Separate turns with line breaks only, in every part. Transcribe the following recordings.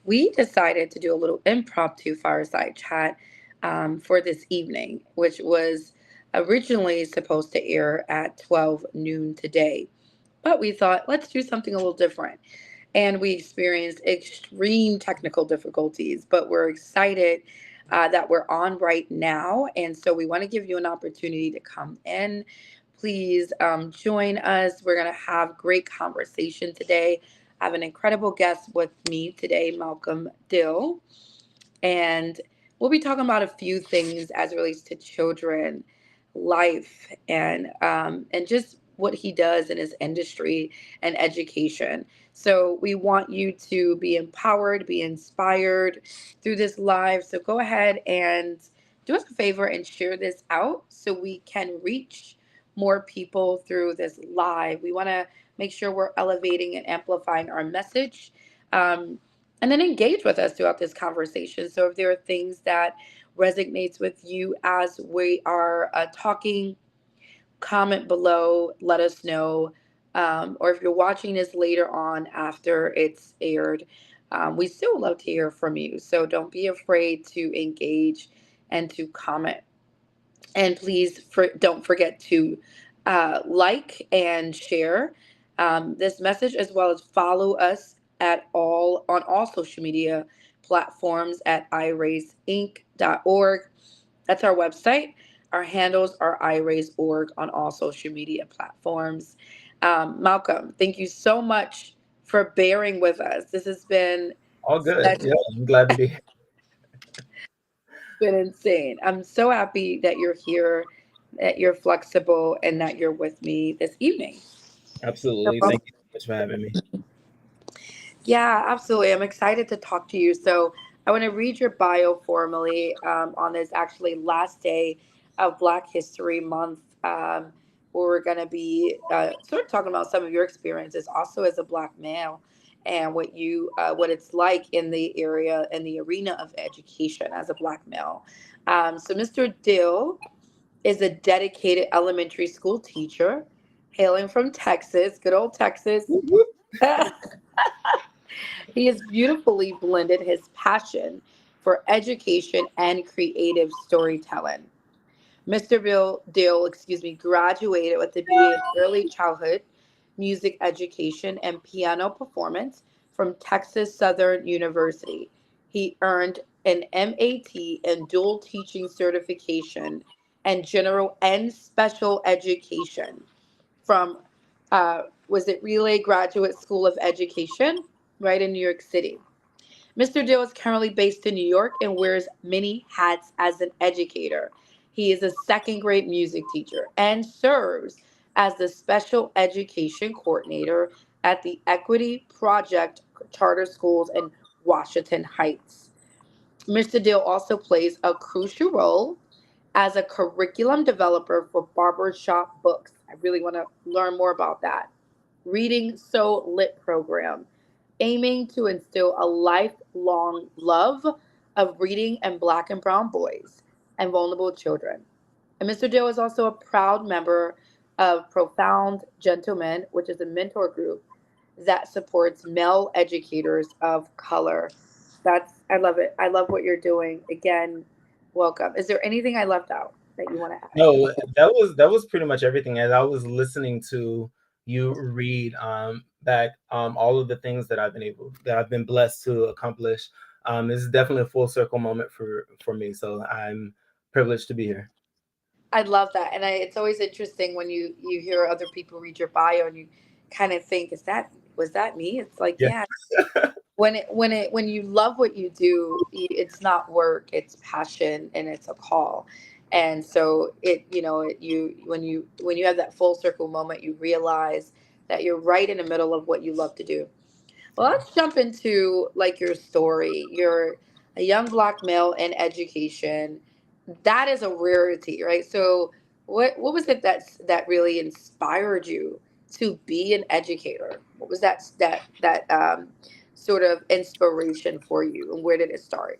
we decided to do a little impromptu fireside chat for this evening, which was originally supposed to air at 12 noon today. But we thought, let's do something a little different. And we experienced extreme technical difficulties, but we're excited that we're on right now. And so we want to give you an opportunity to come in. Please join us. We're going to have great conversation today. I have an incredible guest with me today, Malcolm Dill, and we'll be talking about a few things as it relates to children, life, and just what he does in his industry and education. So we want you to be empowered, be inspired through this live. So go ahead and do us a favor and share this out so we can reach more people through this live. We want to make sure we're elevating and amplifying our message. Um, and then engage with us throughout this conversation. So if there are things that resonates with you as we are talking, comment below, let us know. Or if you're watching this later on after it's aired, we still love to hear from you. So don't be afraid to engage and to comment. And please don't forget to like and share this message, as well as follow us at all on all social media platforms at iraiseinc.org. That's our website. Our handles are iraise.org on all social media platforms. Malcolm, thank you so much for bearing with us. This has been
All good.
such
Yeah, I'm glad to be here.
been insane. I'm so happy that you're here, that you're flexible, and that you're with me this evening. No
Absolutely.
problem.
Thank you so much for having me.
Yeah, absolutely. I'm excited to talk to you. So I want to read your bio formally on this actually last day of Black History Month, where we're going to be sort of talking about some of your experiences also as a Black male and what it's like in the area in the arena of education as a Black male. So Mr. Dill is a dedicated elementary school teacher hailing from Texas, good old Texas.
Whoop, whoop.
He has beautifully blended his passion for education and creative storytelling. Mr. Dill, graduated with a BA in early childhood music education and piano performance from Texas Southern University. He earned an MAT in dual teaching certification and general and special education from was it Relay Graduate School of Education, right in New York City. Mr. Dill is currently based in New York and wears many hats as an educator. He is a second grade music teacher and serves as the special education coordinator at the Equity Project Charter Schools in Washington Heights. Mr. Dill also plays a crucial role as a curriculum developer for barbershop books. I really want to learn more about that. Reading So Lit program, aiming to instill a lifelong love of reading in Black and brown boys and vulnerable children. And Mr. Dill is also a proud member of Profound Gentlemen, which is a mentor group that supports male educators of color. I love it. I love what you're doing. Again, welcome. Is there anything I left out that you want to add?
No, that was pretty much everything. As I was listening to you read back all of the things that I've been blessed to accomplish. This is definitely a full circle moment for me. So I'm privileged to be here.
I love that, and it's always interesting when you hear other people read your bio and you kind of think, is that was that me? It's like,
Yeah.
yeah. When you love what you do, it's not work, it's passion, and it's a call. And so you when you have that full circle moment, you realize that you're right in the middle of what you love to do. Well, let's jump into like your story. You're a young Black male in education. That is a rarity, right? So what was it that really inspired you to be an educator? What was that sort of inspiration for you, and where did it start?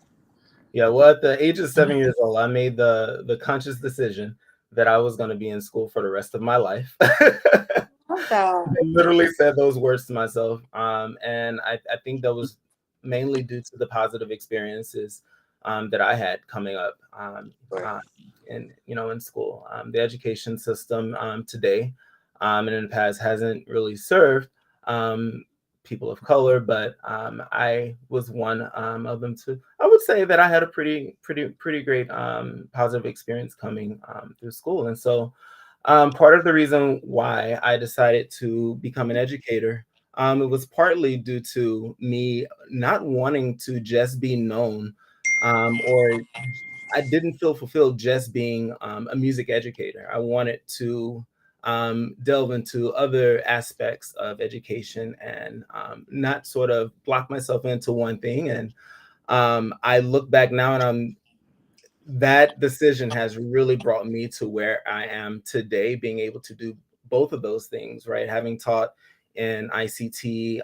Yeah, well, at the age of 7 years old, I made the conscious decision that I was going to be in school for the rest of my life.
Love that.
I literally said those words to myself, and I think that was mainly due to the positive experiences that I had coming up
Sure.
uh, in school. The education system today and in the past hasn't really served um, people of color, but I was one of them too. I would say that I had a pretty great positive experience coming through school, and so part of the reason why I decided to become an educator, it was partly due to me not wanting to just be known, or I didn't feel fulfilled just being a music educator. I wanted to delve into other aspects of education and not sort of block myself into one thing. And I look back now and that decision has really brought me to where I am today, being able to do both of those things, right? Having taught in ICT,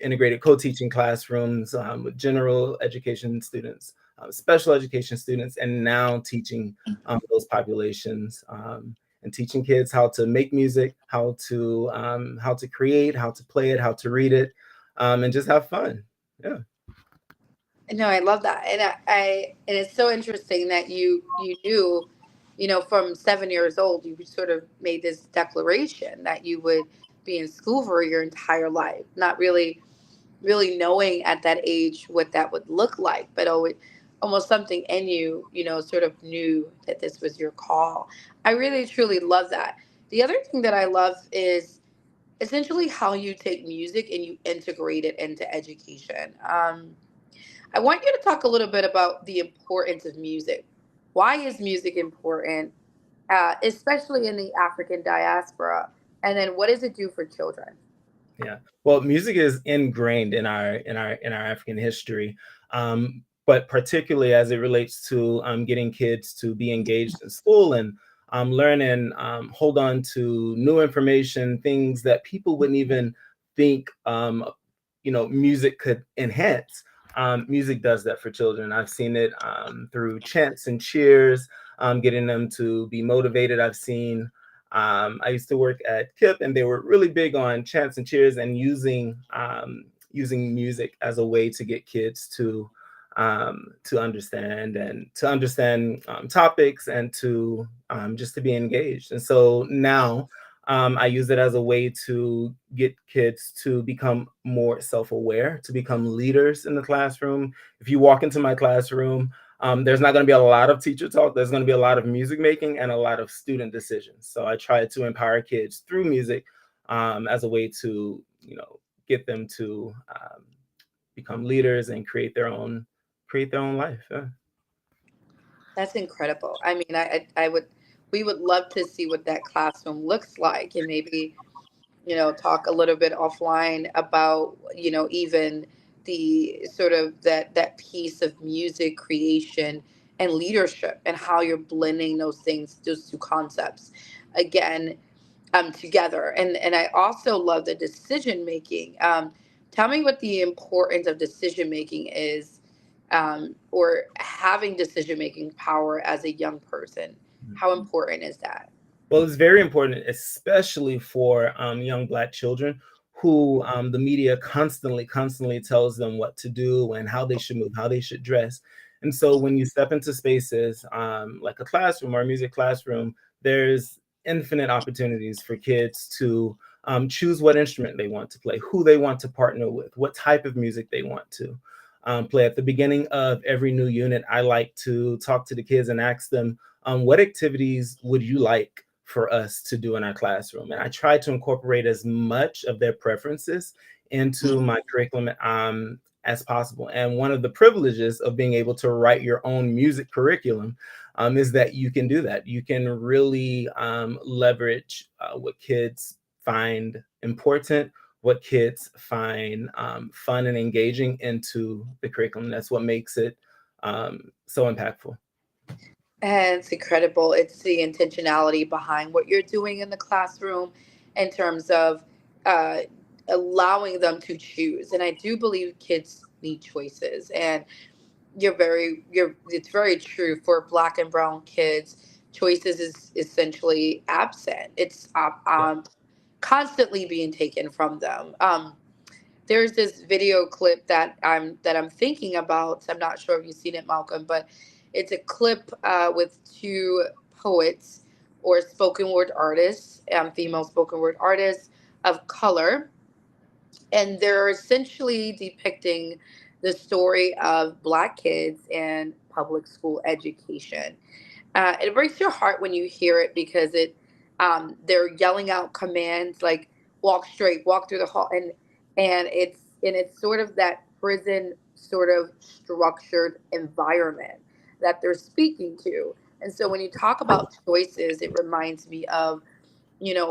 integrated co-teaching classrooms with general education students, special education students, and now teaching those populations and teaching kids how to make music, how to create, how to play it, how to read it, and just have fun. Yeah.
No, I love that, and and it's so interesting that you knew, from 7 years old, you sort of made this declaration that you would be in school for your entire life, not really knowing at that age what that would look like, but always almost something in you, sort of knew that this was your call. I really truly love that. The other thing that I love is essentially how you take music and you integrate it into education. I want you to talk a little bit about the importance of music. Why is music important, especially in the African diaspora? And then what does it do for children?
Yeah. Well, music is ingrained in our African history, but particularly as it relates to getting kids to be engaged in school and learn and hold on to new information, things that people wouldn't even think music could enhance. Music does that for children. I've seen it through chants and cheers, getting them to be motivated. I've seen I used to work at KIP, and they were really big on chants and cheers and using music as a way to get kids to understand topics and to just to be engaged. And so now I use it as a way to get kids to become more self-aware, to become leaders in the classroom. If you walk into my classroom, there's not going to be a lot of teacher talk. There's going to be a lot of music making and a lot of student decisions. So I try to empower kids through music as a way to, get them to become leaders and create their own life. Yeah.
That's incredible. I mean, I would, we would love to see what that classroom looks like, and maybe, talk a little bit offline about, even the sort of that piece of music creation and leadership and how you're blending those things, those two concepts. Again, together. And I also love the decision making. Tell me what the importance of decision making is, or having decision making power as a young person. How important is that?
Well, it's very important, especially for young Black children who the media constantly tells them what to do and how they should move, how they should dress. And so when you step into spaces like a classroom or a music classroom, there's infinite opportunities for kids to choose what instrument they want to play, who they want to partner with, what type of music they want to play. At the beginning of every new unit, I like to talk to the kids and ask them, what activities would you like for us to do in our classroom? And I try to incorporate as much of their preferences into my curriculum as possible. And one of the privileges of being able to write your own music curriculum is that you can do that. You can really leverage what kids find important, what kids find fun and engaging into the curriculum. That's what makes it so impactful.
And it's incredible. It's the intentionality behind what you're doing in the classroom in terms of uh, allowing them to choose. And I do believe kids need choices. And it's very true for Black and brown kids. Choices is essentially absent. It's
Yeah.
constantly being taken from them. there's this video clip that I'm thinking about. I'm not sure if you've seen it, Malcolm, but it's a clip with two poets or spoken word artists, female spoken word artists of color, and they're essentially depicting the story of Black kids and public school education. It breaks your heart when you hear it because they're yelling out commands like walk straight, walk through the hall, and it's sort of that prison sort of structured environment that they're speaking to. And so when you talk about choices, it reminds me of,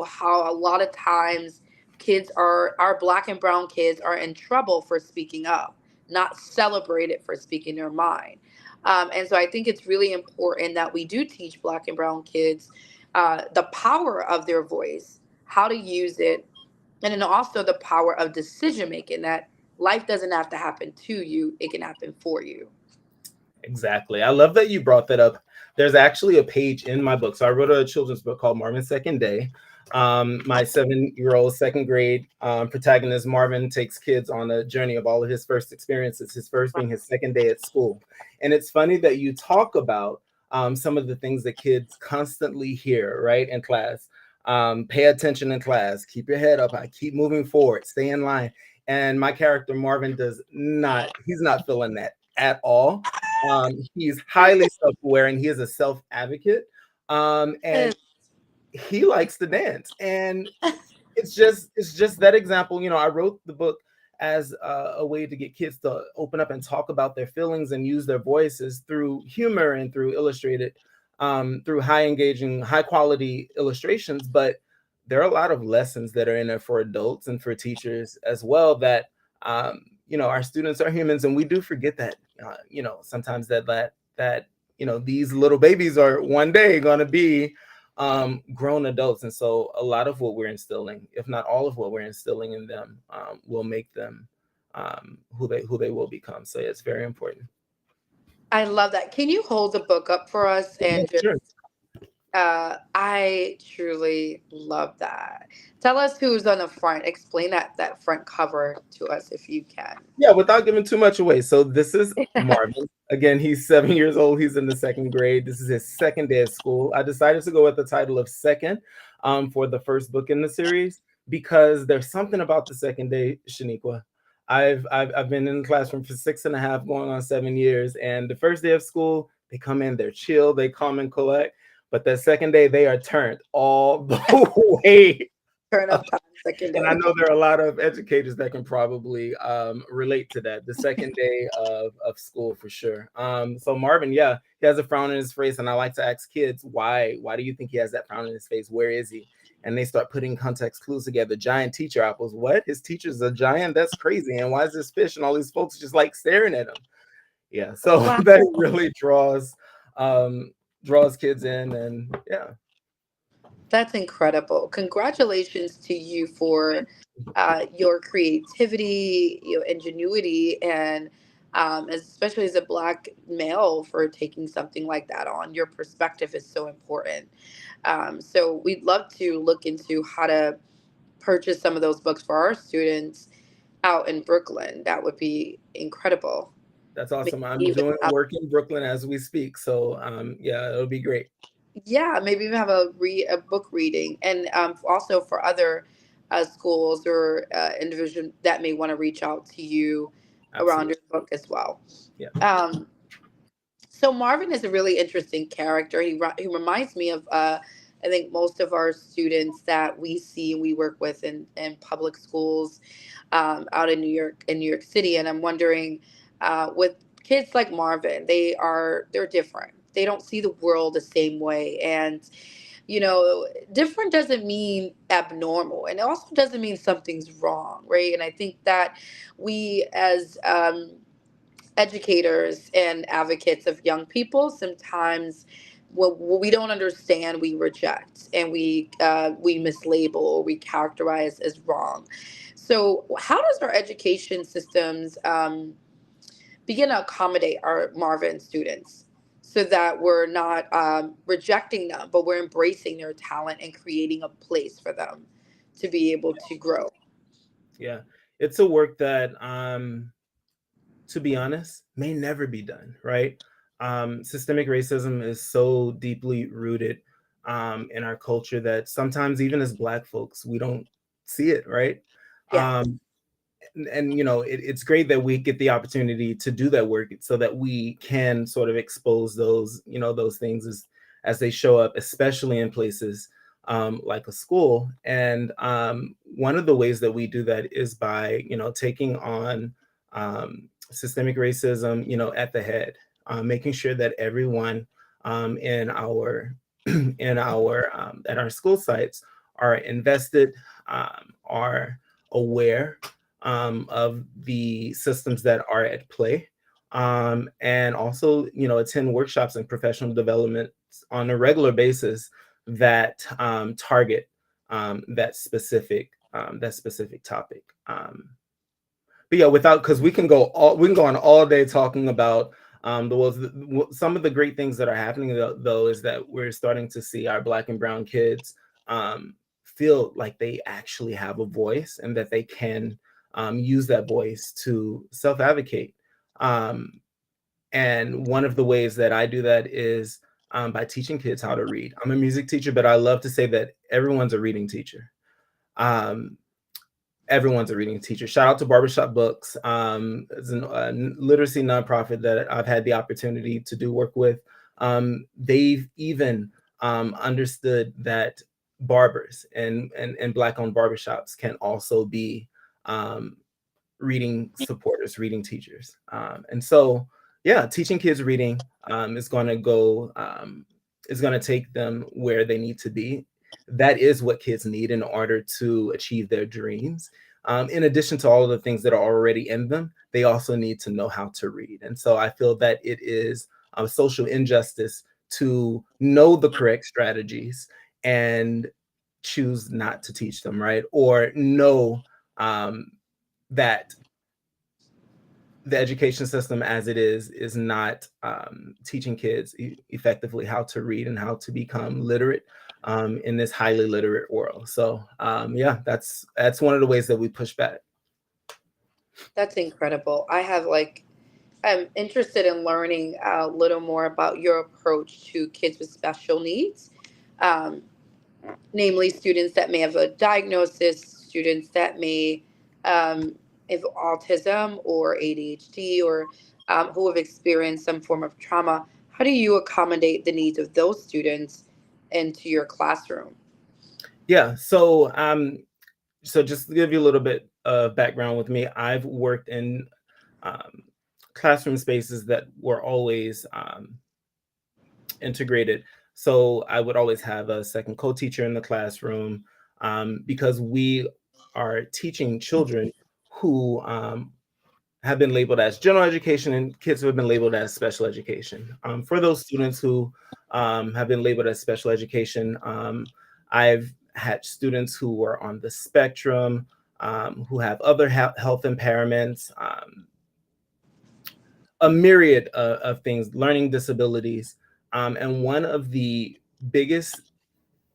how a lot of times kids are our black and brown kids are in trouble for speaking up, not celebrated for speaking their mind. And so I think it's really important that we do teach black and brown kids the power of their voice, how to use it, and then also the power of decision making, that life doesn't have to happen to you, it can happen for you.
Exactly. I love that you brought that up. There's actually a page in my book. So I wrote a children's book called Marvin's Second Day. My 7-year-old second grade protagonist, Marvin, takes kids on a journey of all of his first experiences, his first being his second day at school. And it's funny that you talk about some of the things that kids constantly hear, right, in class. Pay attention in class, keep your head up, keep moving forward, stay in line. And my character, Marvin, he's not feeling that at all. He's highly self-aware and he is a self-advocate. And
Yes.
he likes to dance. And it's just that example. I wrote the book as a way to get kids to open up and talk about their feelings and use their voices through humor and through illustrated, through high engaging, high quality illustrations. But there are a lot of lessons that are in there for adults and for teachers as well, that our students are humans, and we do forget that, sometimes that these little babies are one day going to be grown adults. And so a lot of what we're instilling, if not all of what we're instilling in them, will make them who they will become. So yeah, it's very important.
I love that. Can you hold the book up for us
Yeah,
and just
sure.
I truly love that. Tell us who's on the front. Explain that front cover to us if you can.
Yeah, without giving too much away. So this is Marvin. Again, he's 7 years old. He's in the second grade. This is his second day at school. I decided to go with the title of Second for the first book in the series because there's something about the second day, Shaniqua. I've been in the classroom for 6.5, going on 7 years, and the first day of school, they come in, they're chill, they calm and collect. But that second day, they are turned all the way.
Turn up time, second
And I
day.
know there are a lot of educators that can probably relate to that. The second day of school for sure. So Marvin, yeah, he has a frown on his face, and I like to ask kids, why do you think he has that frown on his face? Where is he? And they start putting context clues together. Giant teacher apples. What? His teacher's a giant? That's crazy. And why is this fish? And all these folks just like staring at him. Yeah. So
Wow.
that really draws kids in, and yeah.
That's incredible. Congratulations to you for your creativity, your ingenuity, and especially as a black male for taking something like that on. Your perspective is so important. So we'd love to look into how to purchase some of those books for our students out in Brooklyn. That would be incredible.
That's
Maybe
awesome. I'm
even
doing
have,
work in Brooklyn as we speak. So yeah, it'll be great.
yeah, maybe even have a book reading, and also for other schools or individuals that may want to reach out to you around
Absolutely.
your book as well.
Yeah,
Um, so Marvin is a really interesting character. He reminds me of I think most of our students that we see and we work with in public schools out in New York City. And I'm wondering, with kids like Marvin, they're different. They don't see the world the same way, and different doesn't mean abnormal, and it also doesn't mean something's wrong, right? And I think that we as educators and advocates of young people sometimes what we don't understand we reject and we mislabel or we characterize as wrong. So how does our education systems begin to accommodate our Marvin students so that we're not rejecting them but we're embracing their talent and creating a place for them to be able to grow?
yeah. it's a work that, to be honest, may never be done, right? Systemic racism is so deeply rooted in our culture that sometimes, even as Black folks, we don't see it, right?
Yes.
Um, and it's great that we get the opportunity to do that work so that we can sort of expose those things as they show up, especially in places like a school. And one of the ways that we do that is by taking on systemic racism at the head, making sure that everyone in our in our at our school sites are invested, are aware of the systems that are at play, and also attend workshops and professional development on a regular basis that target that specific topic. But yeah, without because we can go on all day talking about some of the great things that are happening though is that we're starting to see our Black and brown kids feel like they actually have a voice and that they can use that voice to self-advocate. Um, and one of the ways that I do that is by teaching kids how to read. I'm a music teacher, but I love to say that everyone's a reading teacher. Um, Everyone's a reading teacher. Shout out to Barbershop Books. It's a literacy nonprofit that I've had the opportunity to do work with. They've even understood that barbers and Black-owned barbershops can also be um, reading supporters, reading teachers. And so, yeah, teaching kids reading is going to take them where they need to be. That is what kids need in order to achieve their dreams. In addition to all of the things that are already in them, they also need to know how to read. And so I feel that it is a social injustice to know the correct strategies and choose not to teach them, right? Or know um, that the education system as it is not teaching kids effectively how to read and how to become literate in this highly literate world. So yeah, that's one of the ways that we push back.
That's incredible. I'm interested in learning a little more about your approach to kids with special needs, um, namely students that may have a diagnosis, students that may have autism or ADHD, or who have experienced some form of trauma. How do you accommodate the needs of those students into your classroom?
Yeah, so just to give you a little bit of background with me, I've worked in um, classroom spaces that were always integrated. So I would always have a second co-teacher in the classroom because we are teaching children who have been labeled as general education and kids who have been labeled as special education. For those students who have been labeled as special education, I've had students who were on the spectrum, who have other health impairments, a myriad of things, learning disabilities. And one of the biggest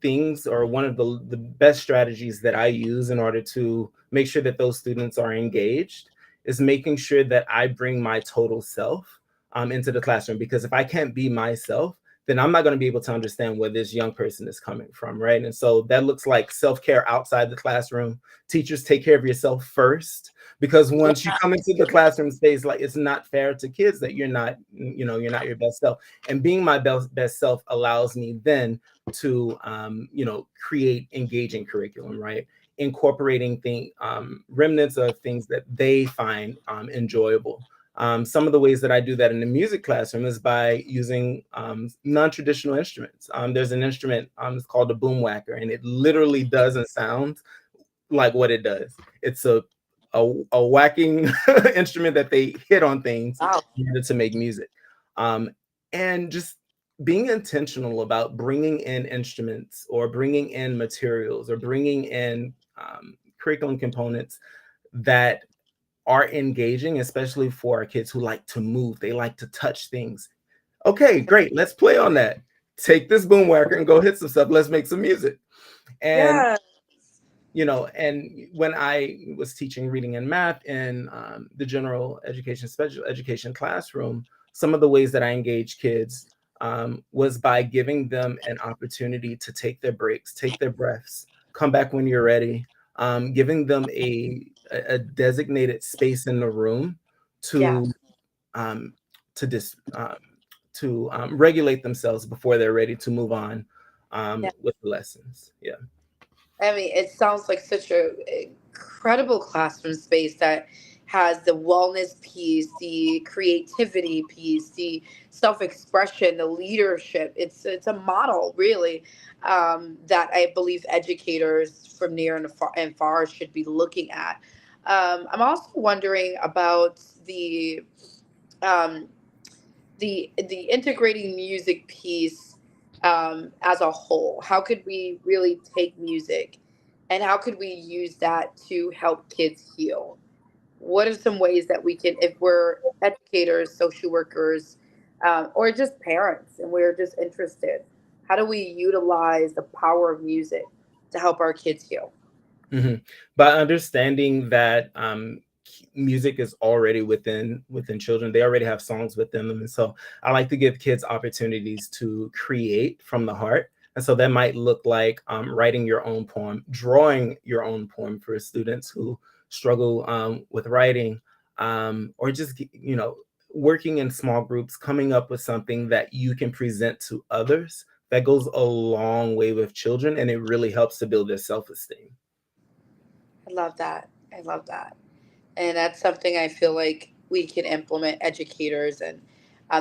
things, or one of the best strategies that I use in order to make sure that those students are engaged, is making sure that I bring my total self into the classroom. Because if I can't be myself, then I'm not going to be able to understand where this young person is coming from, right? And so that looks like self-care outside the classroom. Teachers, take care of yourself first, because once you come into the classroom space, like, it's not fair to kids that you're not your best self. And being my best self allows me then to create engaging curriculum, right? Incorporating remnants of things that they find enjoyable. Some of the ways that I do that in the music classroom is by using non-traditional instruments. There's an instrument, it's called a boom whacker, and it literally doesn't sound like what it does. It's a whacking instrument that they hit on things
Wow.
in order to make music. Um, and just being intentional about bringing in instruments or bringing in materials or bringing in curriculum components that are engaging, especially for our kids who like to move, they like to touch things. Okay, great, let's play on that. Take this boom whacker and go hit some stuff. Let's make some music. And
Yeah.
And when I was teaching reading and math in the general education, special education classroom, some of the ways that I engage kids was by giving them an opportunity to take their breaks, take their breaths, come back when you're ready, giving them a designated space in the room
Yeah.
to um, to dis, to regulate themselves before they're ready to move on with the lessons. Yeah.
I mean, it sounds like such a incredible classroom space that has the wellness piece, the creativity piece, the self-expression, the leadership. It's a model, really, that I believe educators from near and far should be looking at. I'm also wondering about um, the integrating music piece as a whole. How could we really take music, and how could we use that to help kids heal? What are some ways that we can, if we're educators, social workers, or just parents, and we're just interested, how do we utilize the power of music to help our kids heal?
Mhm. By understanding that music is already within children, they already have songs within them, and so I like to give kids opportunities to create from the heart. And so that might look like writing your own poem, drawing your own poem for students who struggle with writing, or just working in small groups, coming up with something that you can present to others. That goes a long way with children, and it really helps to build their self-esteem.
I love that. I love that. And that's something I feel like we can implement, educators and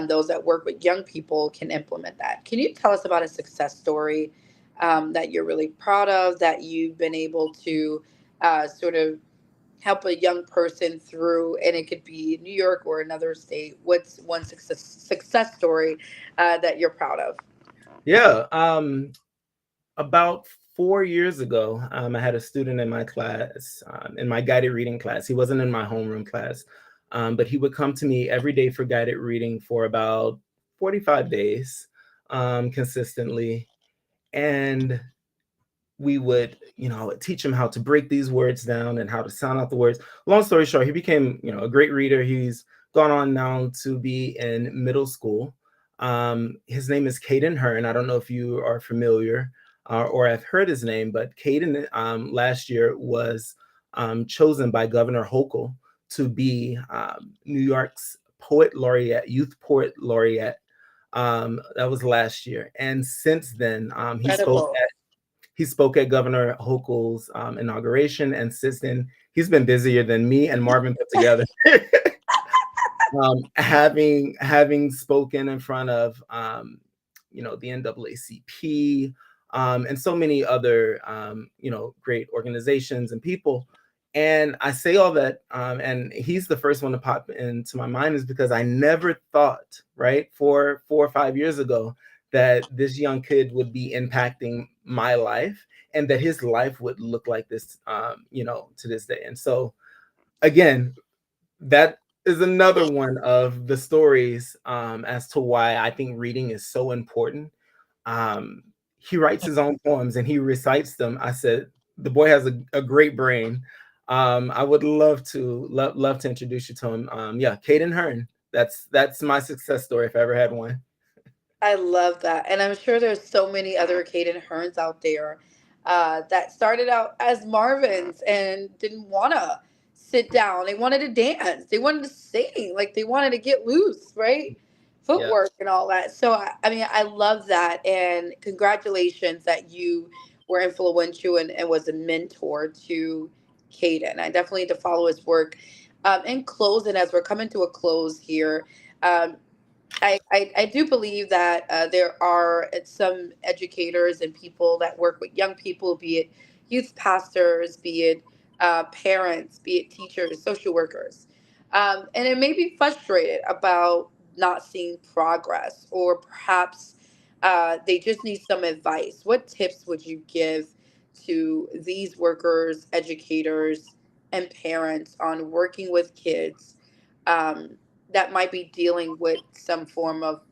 those that work with young people can implement that. Can you tell us about a success story that you're really proud of, that you've been able to sort of help a young person through, and it could be New York or another state? What's one success story that you're proud of?
Yeah. About 4 years ago, I had a student in my class, in my guided reading class. He wasn't in my homeroom class, but he would come to me every day for guided reading for about 45 days consistently. And we would, I would teach him how to break these words down and how to sound out the words. Long story short, he became, a great reader. He's gone on now to be in middle school. His name is Caden Hearn. I don't know if you are familiar or have heard his name, but Caden last year was chosen by Governor Hochul to be New York's poet laureate, youth poet laureate. That was last year, and since then,
Incredible.
he spoke at Governor Hochul's inauguration, and since then, he's been busier than me and Marvin put together. Having spoken in front of the NAACP and so many other great organizations and people. And I say all that, and he's the first one to pop into my mind, is because I never thought, right, 4 or 5 years ago, that this young kid would be impacting my life and that his life would look like this, to this day. And so, again, that is another one of the stories as to why I think reading is so important. Um, he writes his own poems and he recites them. I said, the boy has a great brain. I would love to introduce you to him. Yeah, Caden Hearn. That's my success story if I ever had one.
I love that. And I'm sure there's so many other Caden Hearns out there that started out as Marvins and didn't want to sit down. They wanted to dance. They wanted to sing. Like they wanted to get loose, right?
Yeah.
Footwork and all that. So, I mean, I love that. And congratulations that you were influential and was a mentor to Caden. I definitely need to follow his work. In closing, as we're coming to a close here, um, I do believe that there are some educators and people that work with young people, be it youth pastors, be it parents, be it teachers, social workers. And it may be frustrated about not seeing progress, or perhaps they just need some advice. What tips would you give to these workers, educators, and parents on working with kids? That might be dealing with some form of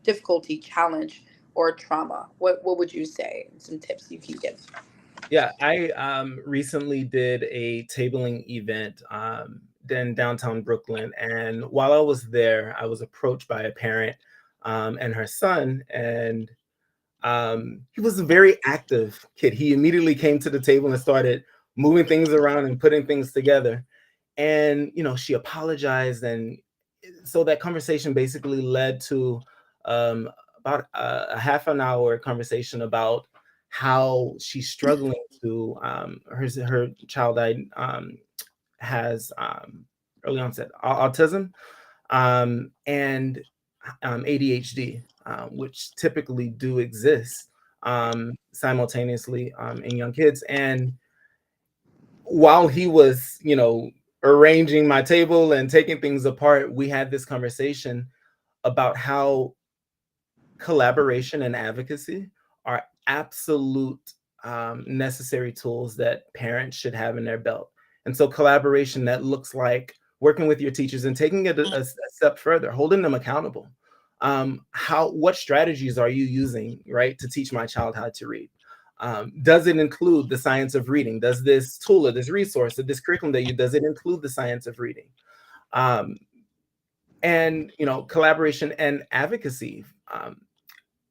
difficulty, challenge, or trauma? What would you say? Some tips you can give.
Yeah, I recently did a tabling event in downtown Brooklyn, and while I was there, I was approached by a parent and her son, and he was a very active kid. He immediately came to the table and started moving things around and putting things together. And she apologized, and so that conversation basically led to um, about a half an hour conversation about how she's struggling to her child has early onset autism and ADHD, which typically do exist simultaneously in young kids. And while he was, arranging my table and taking things apart, we had this conversation about how collaboration and advocacy are absolute necessary tools that parents should have in their belt. And so, collaboration that looks like working with your teachers and taking it a step further, holding them accountable. What strategies are you using, right, to teach my child how to read? Does it include the science of reading? Does this tool or this resource or this curriculum that you does it include the science of reading? Um, and collaboration and advocacy.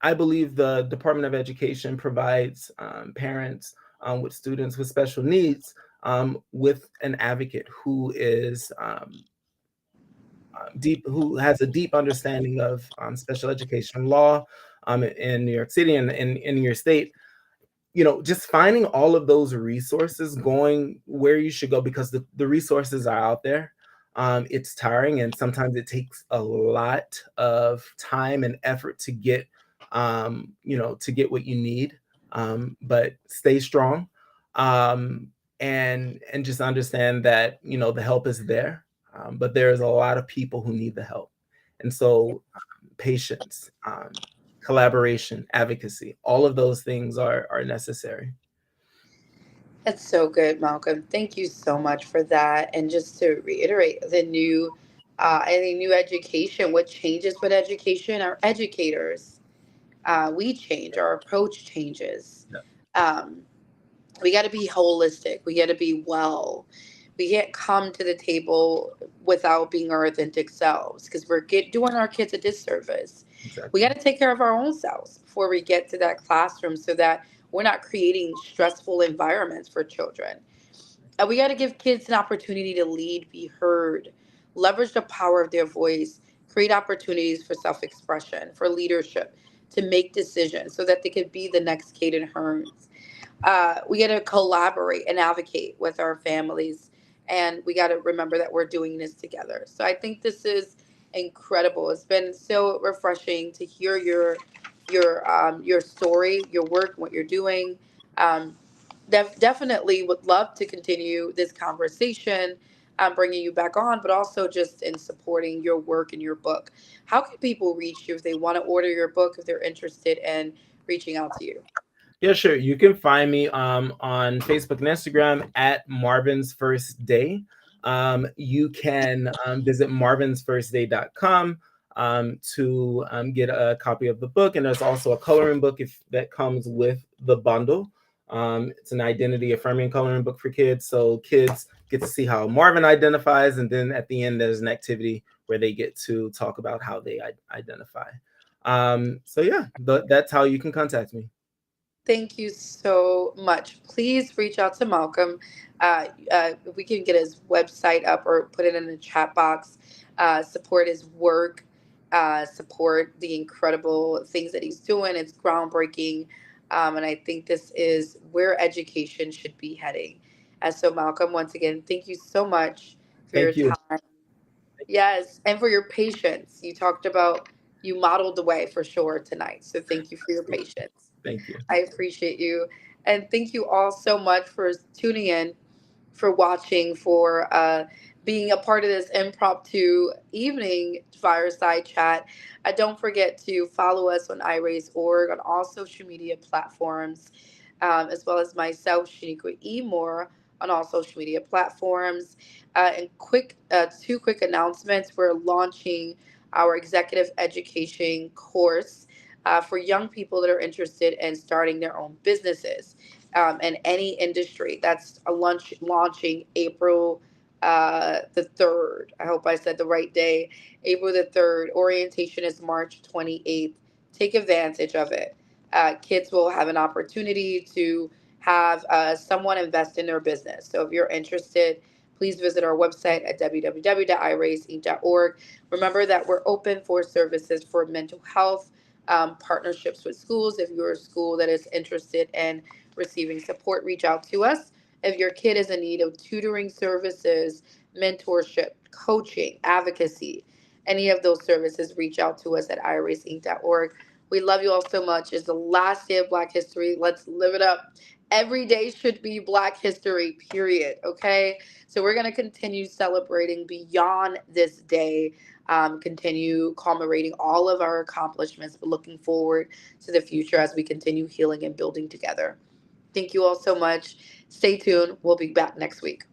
I believe the Department of Education provides parents with students with special needs with an advocate who is who has a deep understanding of special education law in New York City and in your state. Just finding all of those resources, going where you should go because the resources are out there. It's tiring and sometimes it takes a lot of time and effort to get what you need. But stay strong, and just understand that the help is there, but there's a lot of people who need the help, and so patience, collaboration, advocacy, all of those things are necessary.
That's so good, Malcolm. Thank you so much for that. And just to reiterate, I think new education, what changes with education, our educators, we change, our approach changes.
Yeah,
Um, we got to be holistic. We got to be well. We can't come to the table without being our authentic selves because doing our kids a disservice. We got
exactly.
to take care of our own selves before we get to that classroom so that we're not creating stressful environments for children. And we got to give kids an opportunity to lead, be heard, leverage the power of their voice, create opportunities for self expression, for leadership, to make decisions so that they could be the next Caden Hearns. We got to collaborate and advocate with our families, and we got to remember that we're doing this together. So I think this is incredible. It's been so refreshing to hear your story, your work, what you're doing. Um, definitely would love to continue this conversation, bringing you back on, but also just in supporting your work and your book. How can people reach you if they want to order your book, if they're interested in reaching out to you?
Yeah, sure. You can find me on Facebook and Instagram at Marvin's First Day. You can visit marvinsfirstday.com to get a copy of the book. And there's also a coloring book if that comes with the bundle. It's an identity affirming coloring book for kids. So kids get to see how Marvin identifies. And then at the end, there's an activity where they get to talk about how they identify. So, yeah, that's how you can contact me.
Thank you so much. Please reach out to Malcolm. If we can get his website up or put it in the chat box, support his work, support the incredible things that he's doing. It's groundbreaking. And I think this is where education should be heading. So, Malcolm, once again, thank you so much for your
Thank you.
time. Yes, and for your patience. You modeled the way for sure tonight. So, thank you for your patience.
Thank you.
I appreciate you. And thank you all so much for tuning in, for watching, for being a part of this impromptu evening fireside chat. Don't forget to follow us on iRaise.org on all social media platforms, as well as myself, Shaniqua E. Moore, on all social media platforms. And two quick announcements. We're launching our executive education course for young people that are interested in starting their own businesses. in any industry. That's a lunch launching April the 3rd. I hope I said the right day. April the 3rd. Orientation is March 28th. Take advantage of it. Kids will have an opportunity to have someone invest in their business. So if you're interested, please visit our website at www.iraceinc.org. Remember that we're open for services for mental health, partnerships with schools. If you're a school that is interested in receiving support, reach out to us. If your kid is in need of tutoring services, mentorship, coaching, advocacy, any of those services, reach out to us at iraceinc.org. We love you all so much. It's the last day of Black History. Let's live it up. Every day should be Black History, period. Okay? So we're going to continue celebrating beyond this day, continue commemorating all of our accomplishments, but looking forward to the future as we continue healing and building together. Thank you all so much. Stay tuned. We'll be back next week.